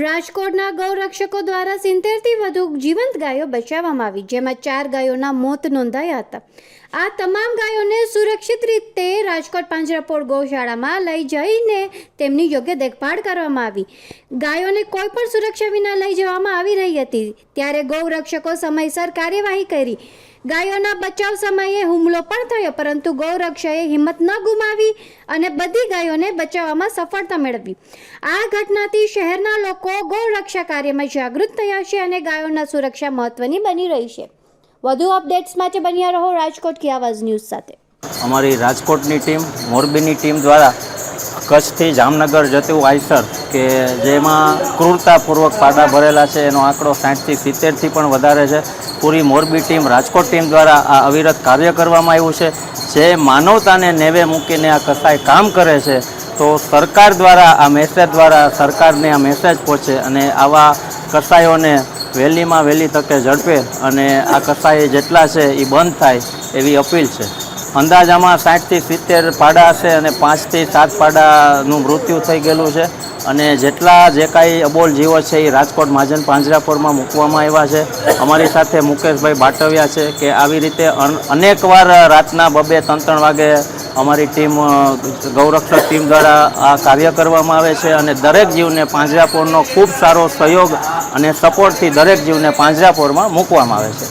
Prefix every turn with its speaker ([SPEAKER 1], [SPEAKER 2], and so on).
[SPEAKER 1] રાજકોટના ગૌરક્ષકો દ્વારા 70થી વધુ જીવંત ગાયો બચાવવામાં આવી, જેમાં 4 ગાયોના મોત નોંધાયા હતા. આ તમામ ગાયોને સુરક્ષિત રીતે રાજકોટ પાંજરાપોળ ગૌશાળામાં લઈ જઈને તેમની યોગ્ય દેખભાળ કરવામાં આવી. ગાયોને કોઈ પણ સુરક્ષા વિના લઈ જવામાં આવી રહી હતી, ત્યારે ગૌરક્ષકો સમયસર કાર્યવાહી કરી. ગાયોના બચાવ સમયે હુમલો પણ થયો, પરંતુ ગૌરક્ષકે હિંમત ન ગુમાવી અને બધી ગાયોને બચાવવામાં સફળતા મેળવી. આ ઘટનાથી શહેરના લોકો ગૌરક્ષા કાર્યમાં જાગૃત થયા છે અને ગાયોના સુરક્ષા મહત્વની બની રહી છે. વધુ અપડેટ્સ માટે બન્યા રહો રાજકોટ કી આવાજ ન્યૂઝ સાથે.
[SPEAKER 2] અમારી રાજકોટની ટીમ, મોરબીની ટીમ દ્વારા કચ્છથી જામનગર જતું આઈસર કે જેમાં ક્રૂરતાપૂર્વક પાડા ભરેલા છે, એનો આંકડો 60થી 70થી પણ વધારે છે. પૂરી મોરબી ટીમ, રાજકોટ ટીમ દ્વારા આ અવિરત કાર્ય કરવામાં આવ્યું છે. જે માનવતાને નેવે મૂકીને આ કસાઈ કામ કરે છે, તો સરકાર દ્વારા આ મેસેજ દ્વારા સરકારને આ મેસેજ પહોંચે અને આવા કસાઈઓને વહેલીમાં વહેલી તકે ઝડપે અને આ કસાઈ જેટલા છે એ બંધ થાય એવી અપીલ છે. અંદાજામાં 60થી 70 પાડા હશે અને 5થી 7 પાડાનું મૃત્યુ થઈ ગયેલું છે. અને જેટલા જે કાંઈ અબોલ જીવો છે એ રાજકોટ મહાજન પાંજરાપોળમાં મૂકવામાં આવ્યા છે. અમારી સાથે મુકેશભાઈ બાટવિયા છે કે આવી રીતે અનેકવાર રાતના 2-3 વાગે અમારી ટીમ, ગૌરક્ષક ટીમ દ્વારા આ કાર્ય કરવામાં આવે છે અને દરેક જીવને પાંજરાપોળનો ખૂબ સારો સહયોગ અને સપોર્ટથી દરેક જીવને પાંજરાપોળમાં મૂકવામાં આવે છે.